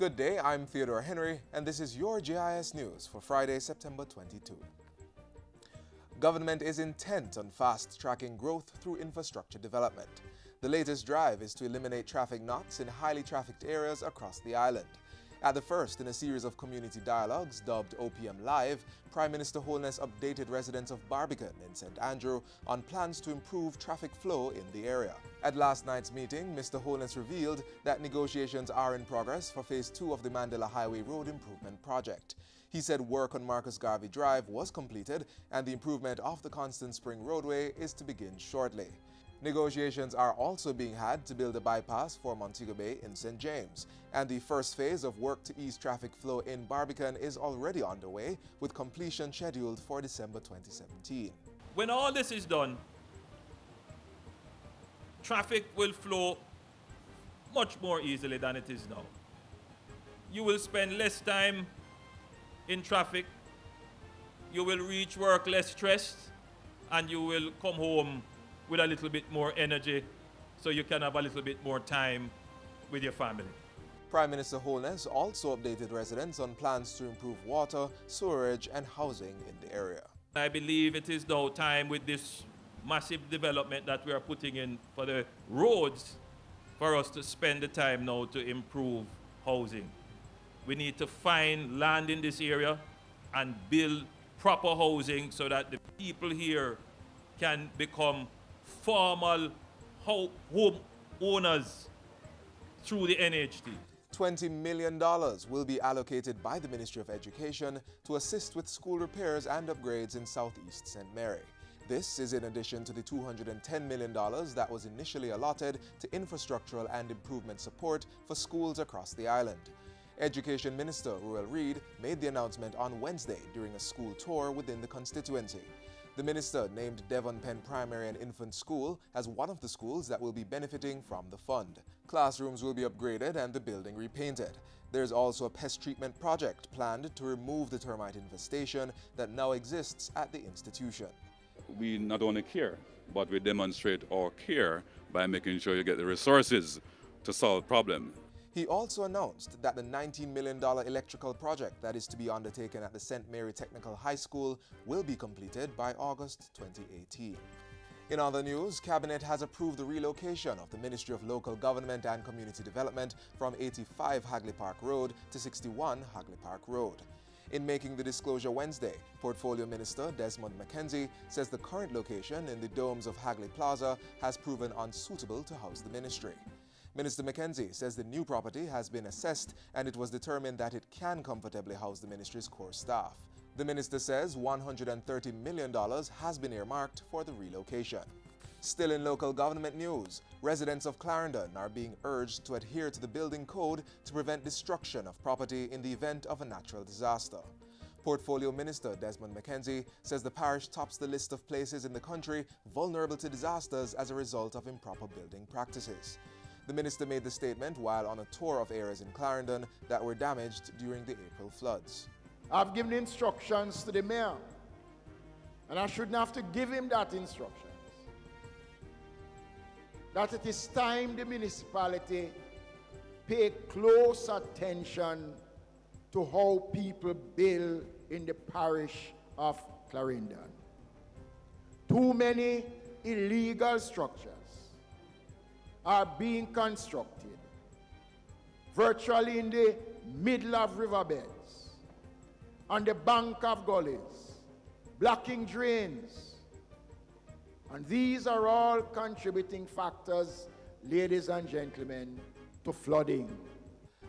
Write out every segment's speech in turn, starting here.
Good day, I'm Theodore Henry, and this is your GIS News for Friday, September 22. Government is intent on fast-tracking growth through infrastructure development. The latest drive is to eliminate traffic knots in highly trafficked areas across the island. At the first in a series of community dialogues dubbed OPM Live, Prime Minister Holness updated residents of Barbican in St. Andrew on plans to improve traffic flow in the area. At last night's meeting, Mr. Holness revealed that negotiations are in progress for Phase 2 of the Mandela Highway Road Improvement Project. He said work on Marcus Garvey Drive was completed and the improvement of the Constant Spring roadway is to begin shortly. Negotiations are also being had to build a bypass for Montego Bay in St. James, and the first phase of work to ease traffic flow in Barbican is already underway, with completion scheduled for December 2017. When all this is done, traffic will flow much more easily than it is now. You will spend less time in traffic, you will reach work less stressed, and you will come home with a little bit more energy so you can have a little bit more time with your family. Prime Minister Holness also updated residents on plans to improve water, sewerage and housing in the area. I believe it is now time, with this massive development that we are putting in for the roads, for us to spend the time now to improve housing. We need to find land in this area and build proper housing so that the people here can become formal home owners through the NHT. $20 million will be allocated by the Ministry of Education to assist with school repairs and upgrades in Southeast St. Mary. This is in addition to the $210 million that was initially allotted to infrastructural and improvement support for schools across the island. Education Minister Ruel Reid made the announcement on Wednesday during a school tour within the constituency. The minister named Devon Penn Primary and Infant School as one of the schools that will be benefiting from the fund. Classrooms will be upgraded and the building repainted. There's also a pest treatment project planned to remove the termite infestation that now exists at the institution. We not only care, but we demonstrate our care by making sure you get the resources to solve problems. He also announced that the $19 million electrical project that is to be undertaken at the St. Mary Technical High School will be completed by August 2018. In other news, Cabinet has approved the relocation of the Ministry of Local Government and Community Development from 85 Hagley Park Road to 61 Hagley Park Road. In making the disclosure Wednesday, Portfolio Minister Desmond McKenzie says the current location in the domes of Hagley Plaza has proven unsuitable to house the ministry. Minister McKenzie says the new property has been assessed and it was determined that it can comfortably house the ministry's core staff. The minister says $130 million has been earmarked for the relocation. Still in local government news, residents of Clarendon are being urged to adhere to the building code to prevent destruction of property in the event of a natural disaster. Portfolio Minister Desmond McKenzie says the parish tops the list of places in the country vulnerable to disasters as a result of improper building practices. The minister made the statement while on a tour of areas in Clarendon that were damaged during the April floods. I've given instructions to the mayor, and I shouldn't have to give him that instructions, that it is time the municipality pay close attention to how people build in the parish of Clarendon. Too many illegal structures are being constructed virtually in the middle of riverbeds, on the bank of gullies, blocking drains. And these are all contributing factors, ladies and gentlemen, to flooding.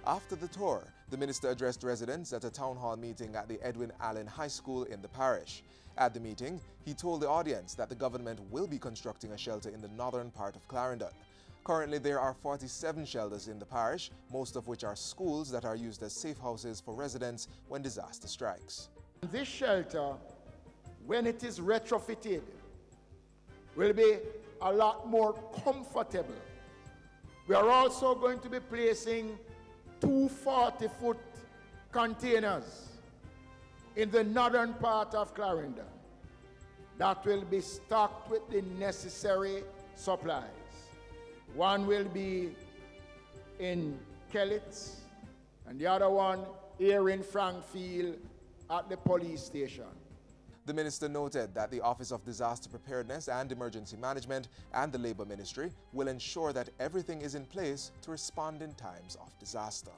After the tour, the minister addressed residents at a town hall meeting at the Edwin Allen High School in the parish. At the meeting, he told the audience that the government will be constructing a shelter in the northern part of Clarendon. Currently, there are 47 shelters in the parish, most of which are schools that are used as safe houses for residents when disaster strikes. This shelter, when it is retrofitted, will be a lot more comfortable. We are also going to be placing 2 40-foot containers in the northern part of Clarendon that will be stocked with the necessary supplies. One will be in Kellits, and the other one here in Frankfield at the police station. The minister noted that the Office of Disaster Preparedness and Emergency Management and the Labour Ministry will ensure that everything is in place to respond in times of disaster.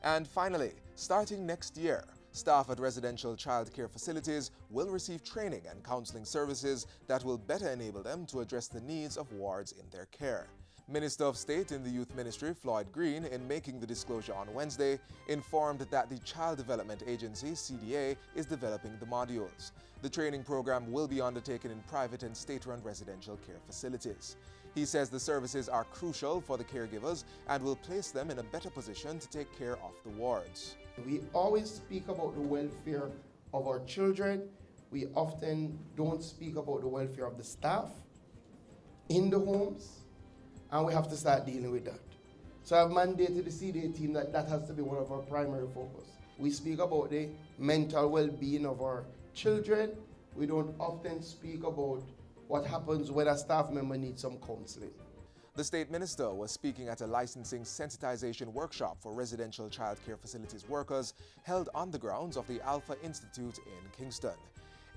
And finally, starting next year, staff at residential childcare facilities will receive training and counselling services that will better enable them to address the needs of wards in their care. Minister of State in the Youth Ministry, Floyd Green, in making the disclosure on Wednesday, informed that the Child Development Agency, CDA, is developing the modules. The training program will be undertaken in private and state-run residential care facilities. He says the services are crucial for the caregivers and will place them in a better position to take care of the wards. We always speak about the welfare of our children. We often don't speak about the welfare of the staff in the homes. And we have to start dealing with that. So I've mandated the CDA team that has to be one of our primary focus. We speak about the mental well-being of our children. We don't often speak about what happens when a staff member needs some counseling. The State Minister was speaking at a licensing sensitization workshop for residential childcare facilities workers held on the grounds of the Alpha Institute in Kingston.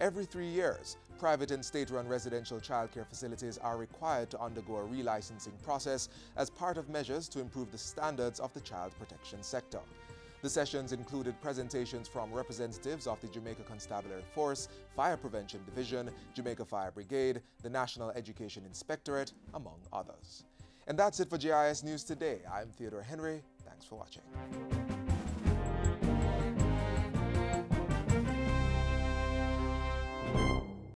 Every 3 years, private and state-run residential childcare facilities are required to undergo a relicensing process as part of measures to improve the standards of the child protection sector. The sessions included presentations from representatives of the Jamaica Constabulary Force, Fire Prevention Division, Jamaica Fire Brigade, the National Education Inspectorate, among others. And that's it for GIS News Today. I'm Theodore Henry. Thanks for watching.